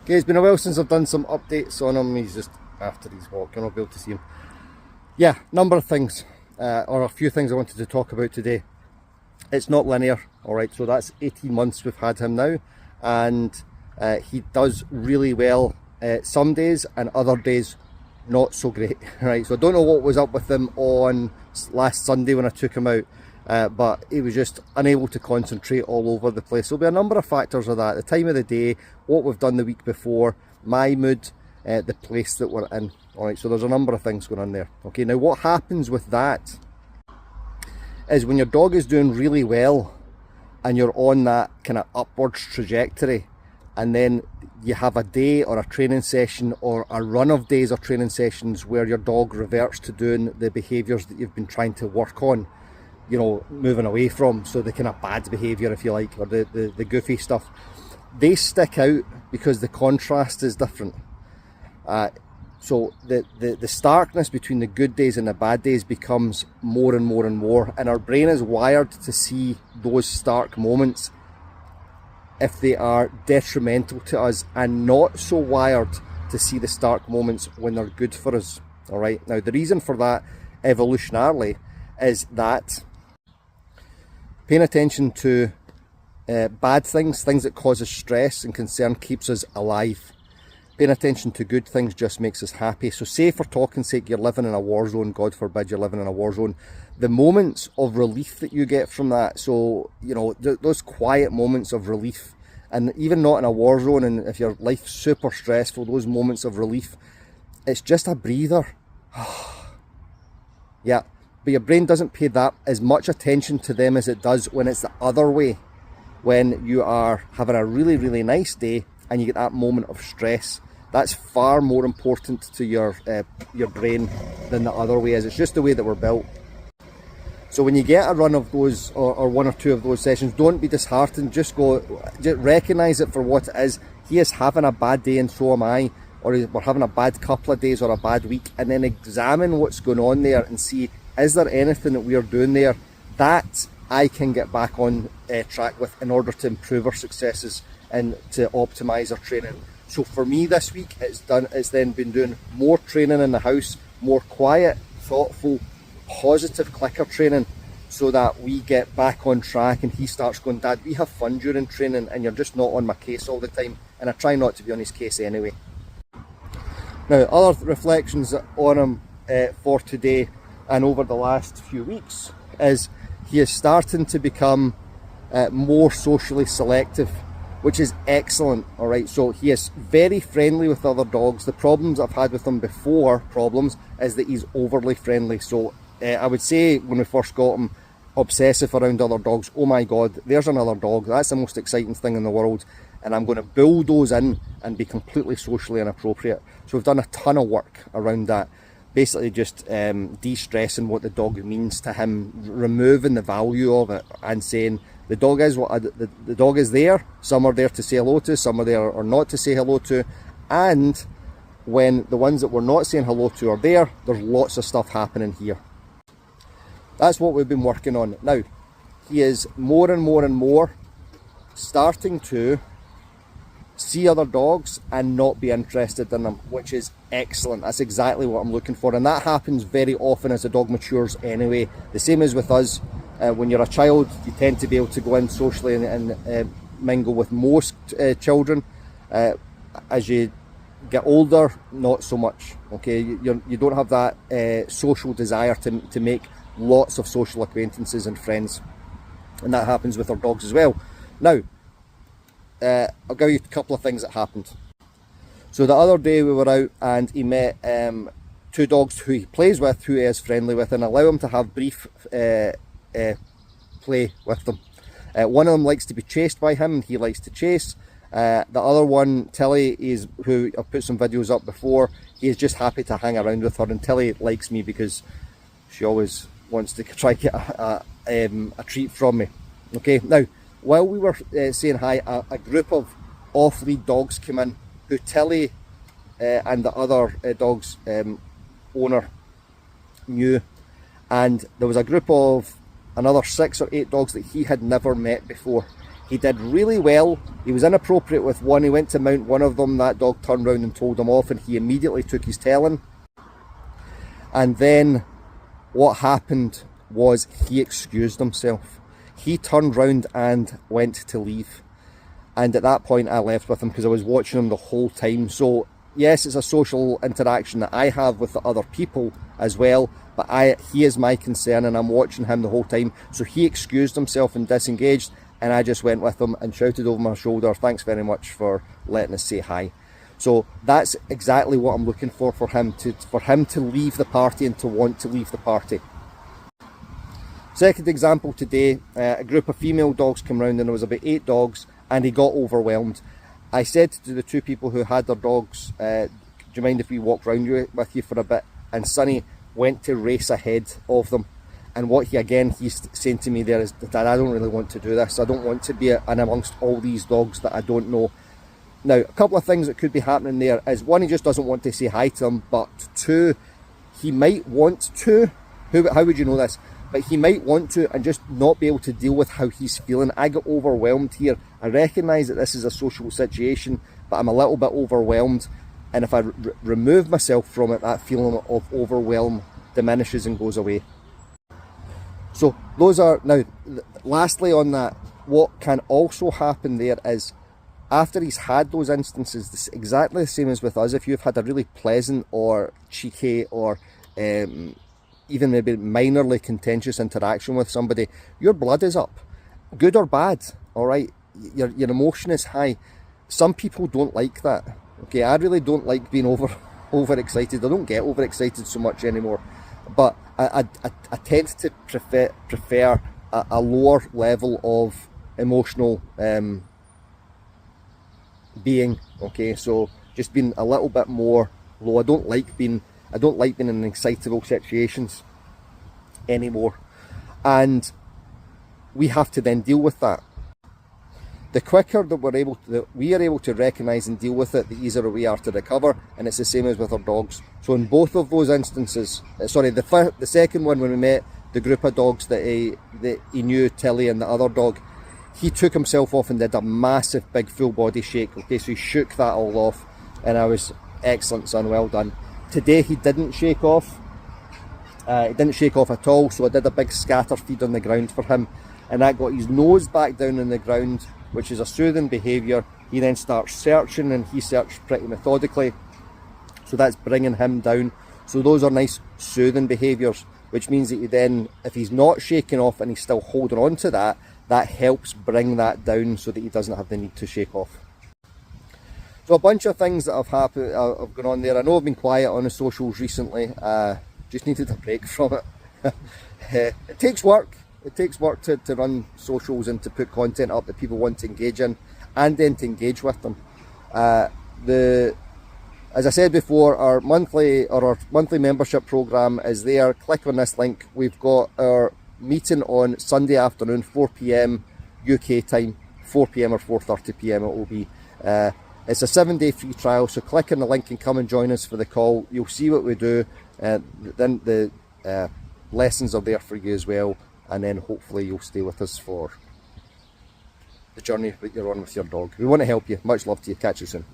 Okay, it's been a while since I've done some updates on him. He's just after his walk, you'll not be able to see him. Yeah, number of things, or a few things I wanted to talk about today. It's not linear, alright, so that's 18 months we've had him now, and he does really well some days, and other days not so great, right? So I don't know what was up with him on last Sunday when I took him out, but he was just unable to concentrate all over the place. There'll be a number of factors of that: the time of the day, what we've done the week before, my mood, the place that we're in. Alright, so there's a number of things going on there. Okay, now what happens with that is when your dog is doing really well and you're on that kind of upwards trajectory, and then you have a day or a training session or a run of days or training sessions where your dog reverts to doing the behaviours that you've been trying to work on, you know, moving away from, so the kind of bad behaviour, if you like, or the goofy stuff, they stick out because the contrast is different. So the starkness between the good days and the bad days becomes more and more and more, and our brain is wired to see those stark moments if they are detrimental to us, and not so wired to see the stark moments when they're good for us. All right, now the reason for that evolutionarily is that paying attention to bad things that cause us stress and concern, keeps us alive. Paying attention to good things just makes us happy. So say, for talking's sake, you're living in a war zone, God forbid you're living in a war zone, the moments of relief that you get from that, so, you know, those quiet moments of relief, and even not in a war zone, and if your life's super stressful, those moments of relief, it's just a breather. Yeah, but your brain doesn't pay that as much attention to them as it does when it's the other way, when you are having a really, really nice day and you get that moment of stress. That's far more important to your brain than the other way is. It's just the way that we're built. So when you get a run of those, or one or two of those sessions, don't be disheartened. Just recognise it for what it is. He is having a bad day and so am I, or we're having a bad couple of days or a bad week, and then examine what's going on there and see, is there anything that we are doing there that I can get back on track with in order to improve our successes and to optimise our training. So for me this week, it's then been doing more training in the house, more quiet, thoughtful, positive clicker training, so that we get back on track and he starts going, Dad, we have fun during training and you're just not on my case all the time. And I try not to be on his case anyway. Now, other reflections on him for today and over the last few weeks is he is starting to become more socially selective, which is excellent. All right, so he is very friendly with other dogs. The problems I've had with him before, is that he's overly friendly. So I would say when we first got him, obsessive around other dogs. Oh my God, there's another dog. That's the most exciting thing in the world. And I'm going to bulldoze in and be completely socially inappropriate. So we've done a ton of work around that. Basically just de-stressing what the dog means to him, removing the value of it and saying, the dog is the dog is there. Some are there to say hello to, some are there or not to say hello to, and when the ones that we're not saying hello to are there, there's lots of stuff happening here. That's what we've been working on. Now, he is more and more and more starting to see other dogs and not be interested in them, which is excellent. That's exactly what I'm looking for, and that happens very often as a dog matures anyway. The same as with us. When you're a child, you tend to be able to go in socially and mingle with most children. As you get older, not so much. Okay, you don't have that social desire to make lots of social acquaintances and friends, and that happens with our dogs as well. Now, I'll give you a couple of things that happened. So the other day we were out and he met two dogs who he plays with, who he is friendly with, and allow him to have brief play with them. One of them likes to be chased by him and he likes to chase. The other one, Tilly, is who I've put some videos up before. He is just happy to hang around with her, and Tilly likes me because she always wants to try to get a treat from me. Okay, now while we were saying hi, a group of off-lead dogs came in who Tilly and the other dog's owner knew, and there was a group of another 6 or 8 dogs that he had never met before. He did really well. He was inappropriate with one. He went to mount one of them. That dog turned round and told him off, and he immediately took his telling. And then what happened was he excused himself. He turned round and went to leave. And at that point I left with him because I was watching him the whole time. So yes, it's a social interaction that I have with the other people as well, but he is my concern and I'm watching him the whole time. So he excused himself and disengaged, and I just went with him and shouted over my shoulder, "Thanks very much for letting us say hi." So that's exactly what I'm looking for him to leave the party and to want to leave the party. Second example today, a group of female dogs came round, and there was about 8 dogs, and he got overwhelmed. I said to the 2 people who had their dogs, do you mind if we walk round with you for a bit? And Sonny went to race ahead of them. And what he's saying to me there is that I don't really want to do this. I don't want to be in amongst all these dogs that I don't know. Now, a couple of things that could be happening there is, 1, he just doesn't want to say hi to them, but 2, he might want to. How would you know this? But he might want to and just not be able to deal with how he's feeling. I get overwhelmed here. I recognise that this is a social situation, but I'm a little bit overwhelmed. And if I remove myself from it, that feeling of overwhelm diminishes and goes away. So those are, now lastly on that, what can also happen there is, after he's had those instances, this exactly the same as with us. If you've had a really pleasant or cheeky or even maybe minorly contentious interaction with somebody, your blood is up, good or bad, all right? Your emotion is high. Some people don't like that. Okay, I really don't like being overexcited. I don't get overexcited so much anymore, but I tend to prefer a lower level of emotional being. Okay, so just being a little bit more low. I don't like being in excitable situations anymore, and we have to then deal with that. The quicker that we are able to recognise and deal with it, the easier we are to recover, and it's the same as with our dogs. So in both of those instances, the second one, when we met the group of dogs that he knew, Tilly and the other dog, he took himself off and did a massive big full body shake. Okay, so he shook that all off, and I was, "Excellent, son, well done." Today he didn't shake off. He didn't shake off at all, so I did a big scatter feed on the ground for him, and that got his nose back down on the ground, which is a soothing behaviour. He then starts searching, and he searched pretty methodically, so that's bringing him down. So those are nice soothing behaviours, which means that he then, if he's not shaking off and he's still holding on to that, that helps bring that down so that he doesn't have the need to shake off. So a bunch of things that have happened, have gone on there. I know I've been quiet on the socials recently. Just needed a break from it. It takes work. It takes work to run socials and to put content up that people want to engage in, and then to engage with them. As I said before, our monthly membership program is there. Click on this link. We've got our meeting on Sunday afternoon, 4 p.m. UK time, 4 p.m. or 4:30 p.m. it will be. It's a 7-day free trial, so click on the link and come and join us for the call. You'll see what we do. Then the lessons are there for you as well, and then hopefully you'll stay with us for the journey that you're on with your dog. We want to help you. Much love to you. Catch you soon.